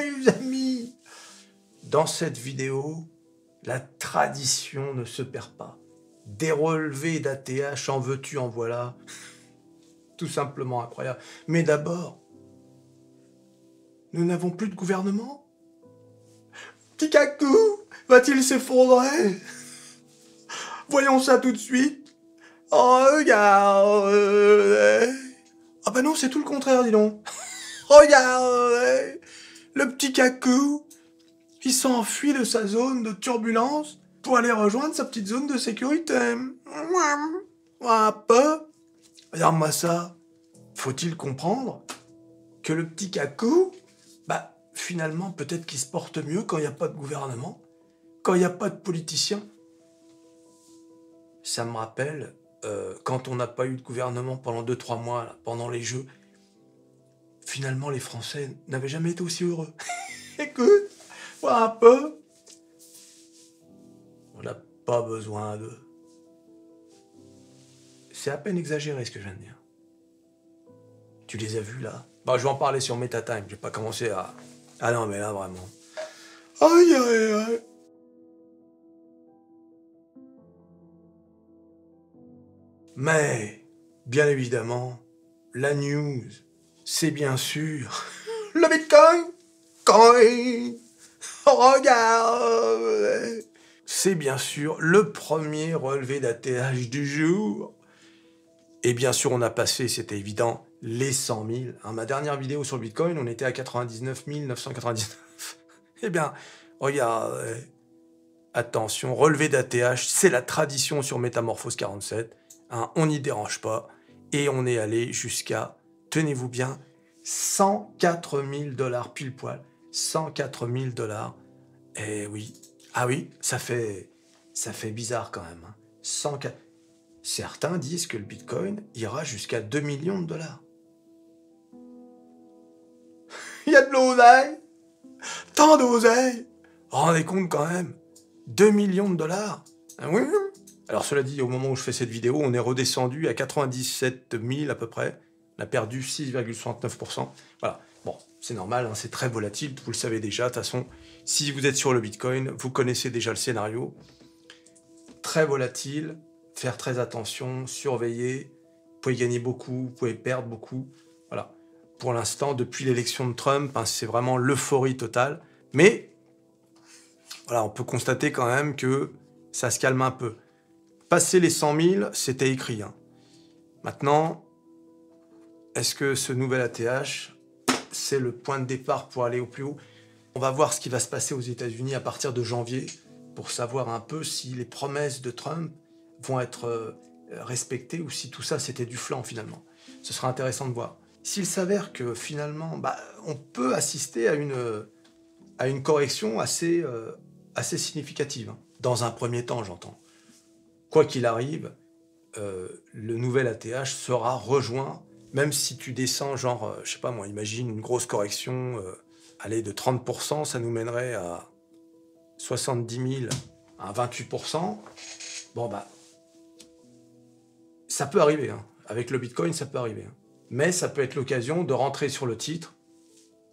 les amis, dans cette vidéo, la tradition ne se perd pas. Des relevés d'ATH, en veux-tu, en voilà. Tout simplement incroyable. Mais d'abord, nous n'avons plus de gouvernement. Petit cacou, va-t-il s'effondrer? Voyons ça tout de suite. Oh, regarde. Ah bah non, c'est tout le contraire, dis donc. Regarde, le petit cacou, il s'enfuit de sa zone de turbulence pour aller rejoindre sa petite zone de sécurité. Un peu. Regarde-moi ça. Faut-il comprendre que le petit cacou, bah finalement peut-être qu'il se porte mieux quand il n'y a pas de gouvernement, quand il n'y a pas de politiciens. Ça me rappelle quand on n'a pas eu de gouvernement pendant 2-3 mois, là, pendant les Jeux. Finalement, les Français n'avaient jamais été aussi heureux. Écoute, vois un peu. On n'a pas besoin d'eux. C'est à peine exagéré ce que je viens de dire. Tu les as vus là? Bah, je vais en parler sur MetaTime. Je vais pas commencer à... Ah non, mais là, vraiment. Aïe, aïe, aïe. Mais, bien évidemment, la news, c'est bien sûr le Bitcoin. Coin. Regarde. C'est bien sûr le premier relevé d'ATH du jour. Et bien sûr, on a passé, c'était évident, les 100 000. Hein, ma dernière vidéo sur le Bitcoin, on était à 99 999. Eh bien, regarde, attention, relevé d'ATH, c'est la tradition sur Métamorphose 47. Hein, on n'y dérange pas. Et on est allé jusqu'à, tenez-vous bien, 104 000 $ pile poil. 104 000 $. Eh oui. Ah oui, ça fait bizarre quand même. Hein. 104... Certains disent que le Bitcoin ira jusqu'à 2 millions de $. Il y a de l'oseille. Tant d'oseille. Rendez compte quand même. 2 millions de $. Ah oui. Alors cela dit, au moment où je fais cette vidéo, on est redescendu à 97 000 à peu près. On a perdu 6,69%. Voilà. Bon, c'est normal, hein, c'est très volatile, vous le savez déjà. De toute façon, si vous êtes sur le Bitcoin, vous connaissez déjà le scénario. Très volatile. Faire très attention, surveiller, vous pouvez gagner beaucoup, vous pouvez perdre beaucoup. Voilà. Pour l'instant, depuis l'élection de Trump, hein, c'est vraiment l'euphorie totale. Mais, voilà, on peut constater quand même que ça se calme un peu. Passer les 100 000, c'était écrit. Hein. Maintenant, est-ce que ce nouvel ATH, c'est le point de départ pour aller au plus haut? On va voir ce qui va se passer aux États-Unis à partir de janvier pour savoir un peu si les promesses de Trump vont être respectés ou si tout ça c'était du flan finalement. Ce sera intéressant de voir. S'il s'avère que finalement, on peut assister à une correction assez significative. Hein. Dans un premier temps, j'entends. Quoi qu'il arrive, le nouvel ATH sera rejoint, même si tu descends genre, je sais pas moi, imagine une grosse correction, allez, de 30%, ça nous mènerait à 70 000 à 28%. Bon ça peut arriver, hein. Avec le Bitcoin, ça peut arriver. Hein. Mais ça peut être l'occasion de rentrer sur le titre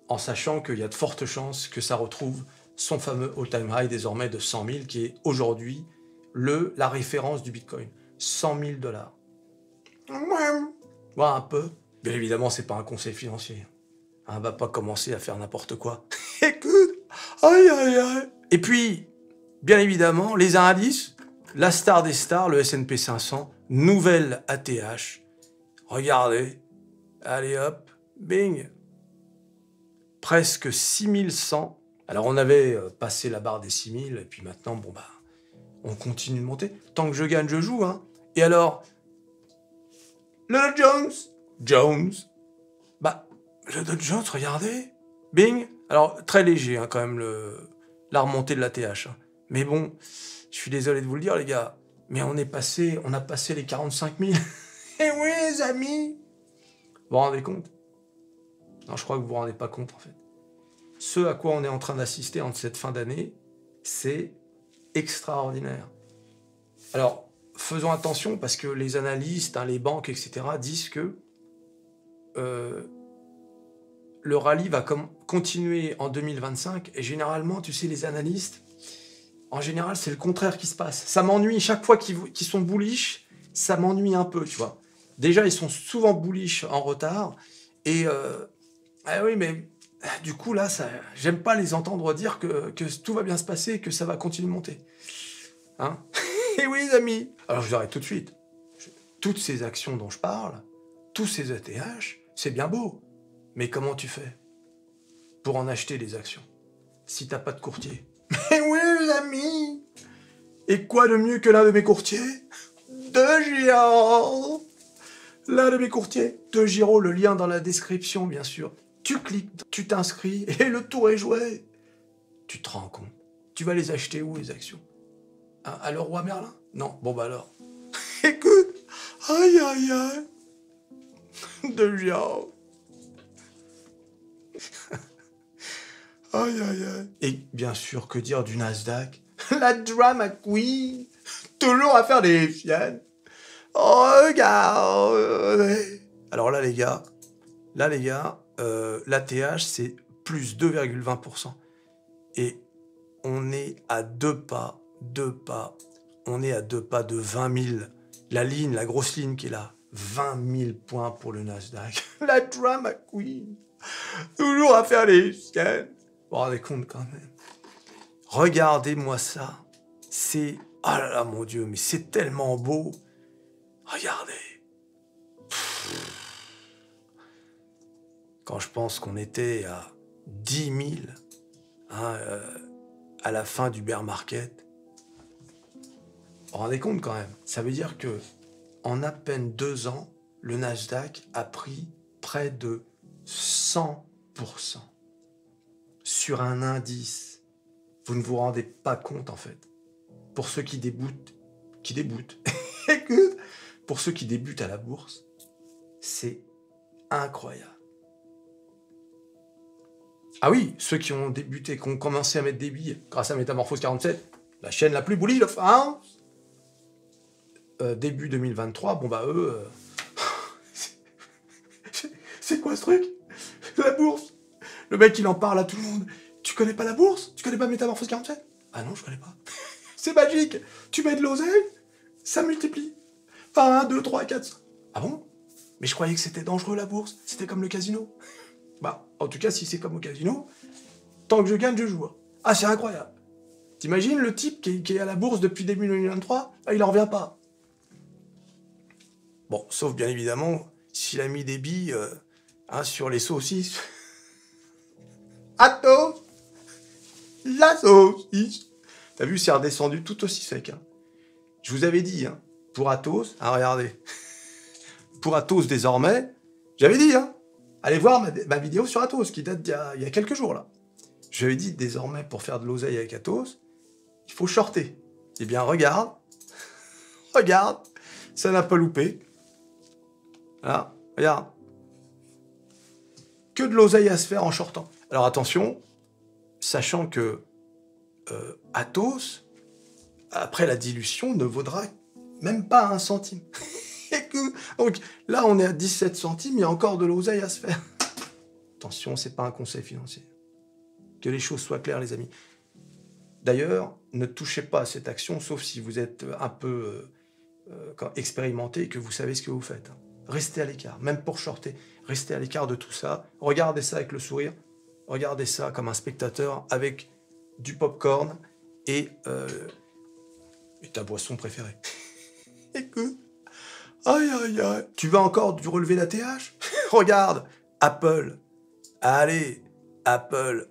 en sachant qu'il y a de fortes chances que ça retrouve son fameux all-time high désormais de 100 000 qui est aujourd'hui la référence du Bitcoin. 100 000 $. Ouais, un peu. Bien évidemment, c'est pas un conseil financier. On va pas commencer à faire n'importe quoi. Écoute, aïe aïe aïe. Et puis, bien évidemment, les indices, la star des stars, le S&P 500, nouvelle ATH. Regardez. Allez hop, bing. Presque 6100. Alors on avait passé la barre des 6000 et puis maintenant, on continue de monter. Tant que je gagne, je joue. Hein. Et alors, le Dow Jones. Le Dow Jones, regardez. Bing. Alors, très léger hein, quand même la remontée de l'ATH. Hein. Mais bon, je suis désolé de vous le dire les gars. Mais on a passé les 45 000. Eh oui, les amis. Vous vous rendez compte? Non, je crois que vous vous rendez pas compte, en fait. Ce à quoi on est en train d'assister en cette fin d'année, c'est extraordinaire. Alors, faisons attention, parce que les analystes, hein, les banques, etc., disent que le rallye va continuer en 2025. Et généralement, tu sais, les analystes, en général, c'est le contraire qui se passe. Ça m'ennuie. Chaque fois qu'ils sont bullish, ça m'ennuie un peu, tu vois. Déjà, ils sont souvent bullish en retard. Et ah oui, mais du coup, là, j'aime pas les entendre dire que tout va bien se passer, que ça va continuer de monter. Hein? Et oui, les amis. Alors, je vous arrête tout de suite. Toutes ces actions dont je parle, tous ces ETH, c'est bien beau. Mais comment tu fais pour en acheter des actions si t'as pas de courtier? Mais oui, les amis. Et quoi de mieux que l'un de mes courtiers? De Giro. L'un de mes courtiers, De Giro, le lien dans la description, bien sûr. Tu cliques, tu t'inscris, et le tour est joué. Tu te rends compte? Tu vas les acheter où, les actions? À Leroy Merlin? Non, bon bah alors. Écoute, aïe aïe aïe. De Giro. Aïe aïe aïe. Et bien sûr, que dire du Nasdaq? La drama queen. Toujours à faire des fiennes. Regardez. Alors là, les gars, l'ATH, c'est plus 2,20%. Et on est à deux pas, on est à 2 pas de 20 000. La ligne, la grosse ligne qui est là, 20 000 points pour le Nasdaq. La drama queen. Toujours à faire les fiennes. Vous vous rendez compte quand même. Regardez-moi ça. C'est... Oh là là, mon Dieu, mais c'est tellement beau. Regardez. Quand je pense qu'on était à 10 000 hein, à la fin du bear market, vous vous rendez compte quand même. Ça veut dire que en à peine 2 ans, le Nasdaq a pris près de 100% sur un indice. Vous ne vous rendez pas compte en fait. Pour ceux qui débutent, écoute, pour ceux qui débutent à la bourse, c'est incroyable. Ah oui, ceux qui ont débuté, qui ont commencé à mettre des billes grâce à Métamorphose 47, la chaîne la plus bullish de France, début 2023, bon bah eux, c'est quoi ce truc? La bourse. Le mec il en parle à tout le monde. Tu connais pas la bourse? Tu connais pas Métamorphose 47? Ah non, je connais pas. C'est magique. Tu mets de l'oseille, ça multiplie. Enfin, 1, 2, 3, 4. Ah bon? Mais je croyais que c'était dangereux la bourse. C'était comme le casino. Bah, en tout cas, si c'est comme au casino, tant que je gagne, je joue. Ah, c'est incroyable. T'imagines le type qui est à la bourse depuis début 2023, ah, il en revient pas. Bon, sauf bien évidemment, s'il a mis des billes hein, sur les saucisses. Athos! La saucisse! T'as vu, c'est redescendu tout aussi sec. Hein. Je vous avais dit, hein, pour Athos, hein, regardez. Pour Athos désormais, j'avais dit, hein, allez voir ma vidéo sur Athos, qui date il y a quelques jours, là. Je lui ai dit, désormais, pour faire de l'oseille avec Athos, il faut shorter. Eh bien, regarde, ça n'a pas loupé. Là, regarde. Que de l'oseille à se faire en shortant. Alors attention, sachant que Athos, après la dilution, ne vaudra même pas 1 centime. Donc là, on est à 17 centimes, il y a encore de l'oseille à se faire. Attention, c'est pas un conseil financier. Que les choses soient claires, les amis. D'ailleurs, ne touchez pas à cette action, sauf si vous êtes un peu expérimenté et que vous savez ce que vous faites. Restez à l'écart, même pour shorter. Restez à l'écart de tout ça. Regardez ça avec le sourire. Regardez ça comme un spectateur avec du popcorn et ta boisson préférée. Écoute. Aïe, aïe, aïe. Tu veux encore du relevé d'ATH? Regarde, Apple. Allez, Apple.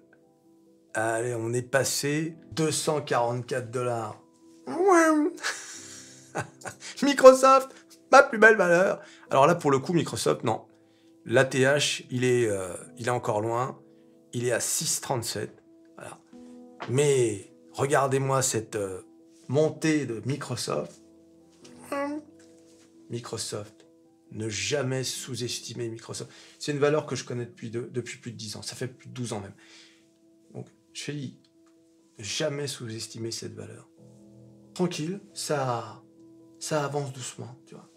Allez, on est passé 244 $. Microsoft, ma plus belle valeur. Alors là, pour le coup, Microsoft, non. L'ATH, il est encore loin. Il est à 6,37. Voilà. Mais regardez-moi cette montée de Microsoft. Microsoft. Ne jamais sous-estimer Microsoft. C'est une valeur que je connais depuis plus de 10 ans. Ça fait plus de 12 ans même. Donc, je dis, jamais sous-estimer cette valeur. Tranquille, ça avance doucement, tu vois.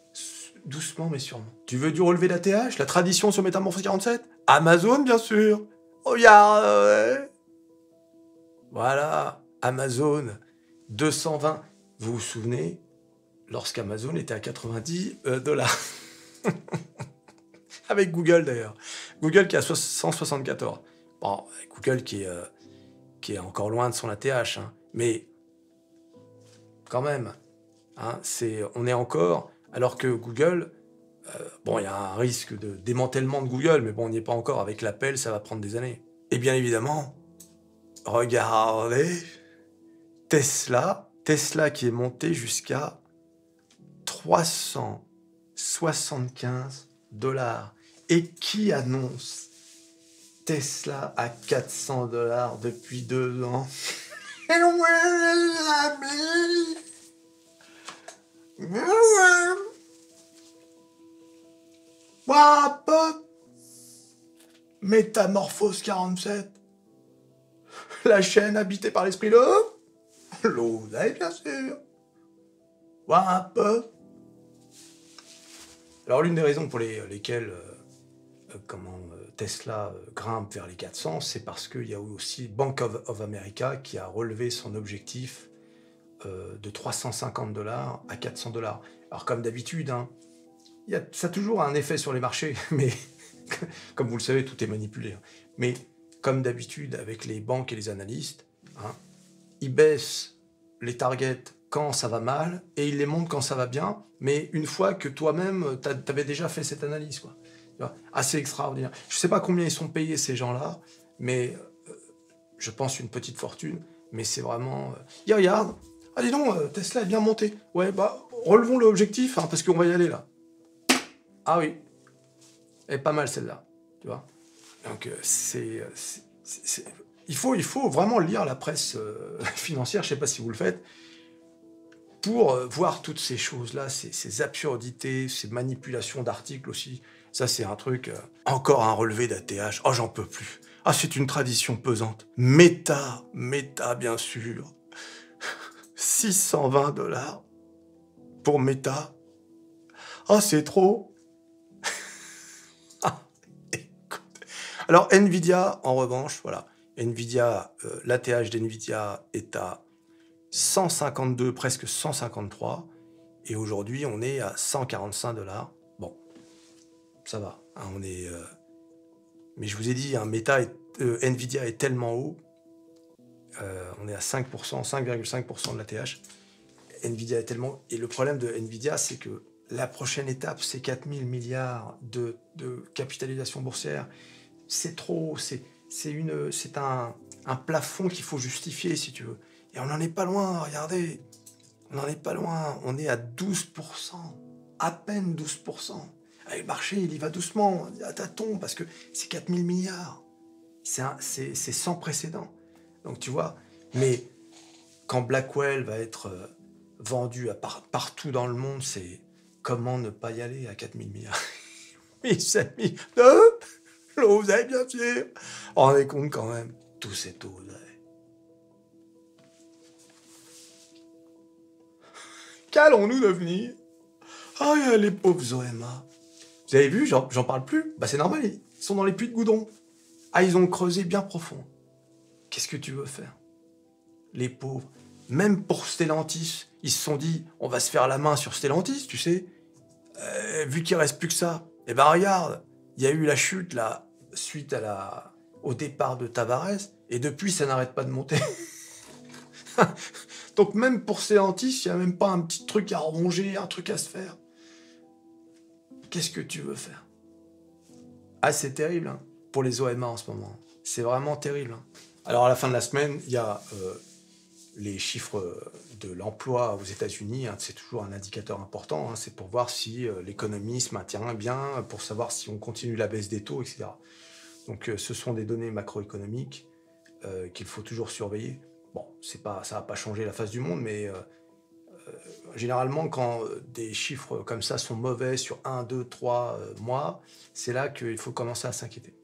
Doucement, mais sûrement. Tu veux du relevé d'ATH? La tradition sur Métamorphose 47? Amazon, bien sûr. Regarde. Voilà, Amazon, 220. Vous vous souvenez, lorsqu'Amazon était à 90 $. Avec Google d'ailleurs. Google qui est à 174. Bon, Google qui est encore loin de son ATH, hein. Mais quand même, hein, on est encore... Alors que Google, bon, il y a un risque de démantèlement de Google, mais bon, on n'y est pas encore. Avec l'appel, ça va prendre des années. Et bien évidemment, regardez, Tesla qui est monté jusqu'à 375 $. Et qui annonce Tesla à 400 $ depuis 2 ans? Métamorphose 47. La chaîne habitée par l'esprit de l'oseille, bien sûr. Wap. Alors, l'une des raisons pour lesquelles Tesla grimpe vers les 400, c'est parce qu'il y a aussi Bank of America qui a relevé son objectif de 350 $ à 400 $. Alors, comme d'habitude, hein, ça a toujours un effet sur les marchés, mais comme vous le savez, tout est manipulé. Hein. Mais comme d'habitude, avec les banques et les analystes, hein, ils baissent les targets quand ça va mal et ils les montent quand ça va bien, mais une fois que toi-même, t'avais déjà fait cette analyse, quoi. Assez extraordinaire. Je ne sais pas combien ils sont payés, ces gens-là, mais je pense une petite fortune, mais c'est vraiment... regarde, ah dis donc, Tesla est bien monté. Ouais, bah, relevons l'objectif, hein, parce qu'on va y aller, là. Ah oui, elle est pas mal, celle-là, tu vois. Donc, il faut vraiment lire la presse financière, je ne sais pas si vous le faites, pour voir toutes ces choses-là, ces absurdités, ces manipulations d'articles aussi. Ça, c'est un truc... encore un relevé d'ATH. Oh, j'en peux plus. Ah, c'est une tradition pesante. Meta, bien sûr. 620 $ pour Meta. Ah, c'est trop. Ah, écoute. Alors, Nvidia, en revanche, voilà. Nvidia, l'ATH d'Nvidia est à 152, presque 153. Et aujourd'hui, on est à 145 $. Bon, ça va. Hein, on est... mais je vous ai dit, hein, Nvidia est tellement haut. On est à 5%, 5,5% de l'ATH. Nvidia est tellement haut. Et le problème de Nvidia, c'est que la prochaine étape, c'est 4000 milliards de capitalisation boursière. C'est trop. C'est un plafond qu'il faut justifier, si tu veux. Et on n'en est pas loin, regardez. On n'en est pas loin. On est à 12%. À peine 12%. Le marché, il y va doucement, à tâtons, parce que c'est 4000 milliards. C'est sans précédent. Donc, tu vois, mais quand Blackwell va être vendu partout dans le monde, c'est comment ne pas y aller à 4000 milliards. Oui, c'est mis de l'oseille, bien sûr. On rendez compte quand même, tout cet oseille. Qu'allons-nous devenir? Ah, les pauvres OMA. Vous avez vu, j'en parle plus. Bah, c'est normal, ils sont dans les puits de goudron. Ah, ils ont creusé bien profond. Qu'est-ce que tu veux faire? Les pauvres. Même pour Stellantis, ils se sont dit, on va se faire la main sur Stellantis, tu sais. Vu qu'il reste plus que ça. Eh ben regarde, il y a eu la chute, là, suite au départ de Tavares, et depuis, ça n'arrête pas de monter. Donc même pour Stellantis, il n'y a même pas un petit truc à ronger, un truc à se faire. Qu'est-ce que tu veux faire? Ah, c'est terrible, hein, pour les OMA en ce moment. C'est vraiment terrible. Hein. Alors, à la fin de la semaine, il y a les chiffres de l'emploi aux États-Unis. Hein, c'est toujours un indicateur important. Hein, c'est pour voir si l'économie se maintient bien, pour savoir si on continue la baisse des taux, etc. Donc, ce sont des données macroéconomiques qu'il faut toujours surveiller. Bon, ça va pas changer la face du monde, mais généralement, quand des chiffres comme ça sont mauvais sur 1, 2, 3 mois, c'est là qu'il faut commencer à s'inquiéter.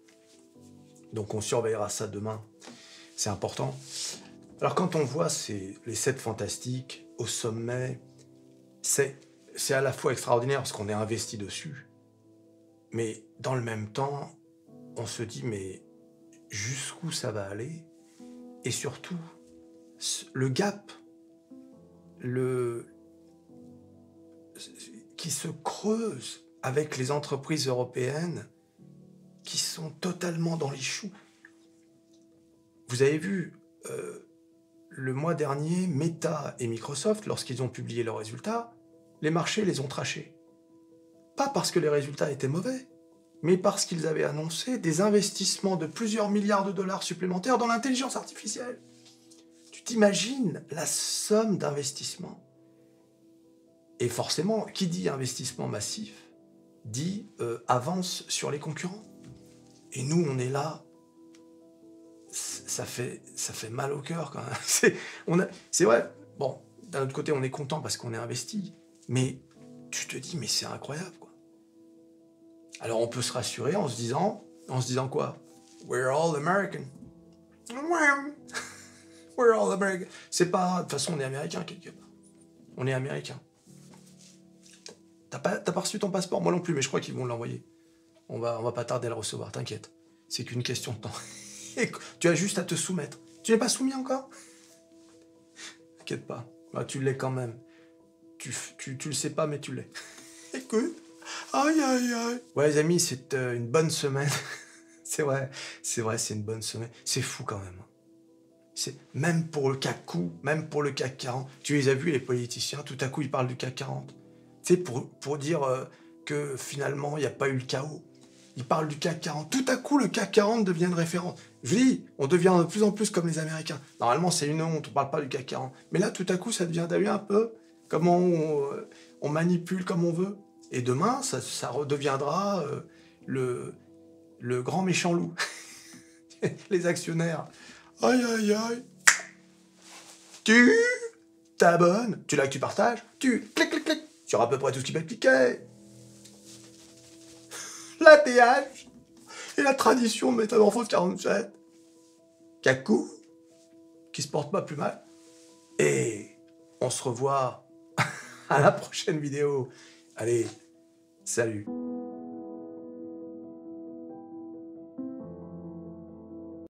Donc on surveillera ça demain. C'est important. Alors quand on voit les 7 fantastiques au sommet, c'est à la fois extraordinaire parce qu'on est investi dessus, mais dans le même temps, on se dit, mais jusqu'où ça va aller, et surtout, le gap, le... qui se creuse avec les entreprises européennes qui sont totalement dans les choux. Vous avez vu, le mois dernier, Meta et Microsoft, lorsqu'ils ont publié leurs résultats, les marchés les ont trashés. Pas parce que les résultats étaient mauvais, mais parce qu'ils avaient annoncé des investissements de plusieurs milliards de dollars supplémentaires dans l'intelligence artificielle. Tu t'imagines la somme d'investissement? Et forcément, qui dit investissement massif, dit avance sur les concurrents. Et nous, on est là, ça fait mal au cœur quand même. C'est vrai, bon, d'un autre côté, on est content parce qu'on est investi, mais tu te dis, mais c'est incroyable, quoi. Alors on peut se rassurer en se disant quoi? We're all American. We're all American. C'est pas, de toute façon, on est américain quelque part. On est américain. T'as pas reçu ton passeport? Moi non plus, mais je crois qu'ils vont l'envoyer. On va pas tarder à le recevoir, t'inquiète. C'est qu'une question de temps. Et tu as juste à te soumettre. Tu n'es pas soumis encore? T'inquiète pas. Bah, tu l'es quand même. Tu le sais pas, mais tu l'es. Écoute. Aïe, aïe, aïe. Ouais, les amis, c'est une bonne semaine. C'est vrai, c'est une bonne semaine. C'est fou quand même. Même pour le CAC, même pour le CAC 40. Tu les as vus, les politiciens, tout à coup, ils parlent du CAC 40. Tu sais, pour dire que finalement, il n'y a pas eu le chaos. Ils parlent du CAC 40. Tout à coup, le CAC 40 devient une référence. Je dis, on devient de plus en plus comme les Américains. Normalement, c'est une honte, on ne parle pas du CAC 40. Mais là, tout à coup, ça devient, t'as vu un peu comment on manipule comme on veut. Et demain, ça redeviendra le grand méchant loup. Les actionnaires. Aïe, aïe, aïe. Tu t'abonnes, tu likes, tu partages, tu clic, clic, clic sur à peu près tout ce qui peut cliquer. L'ATH et la tradition de Métamorphose 47. Kakou, qui se porte pas plus mal. Et on se revoit à la prochaine vidéo. Allez, salut.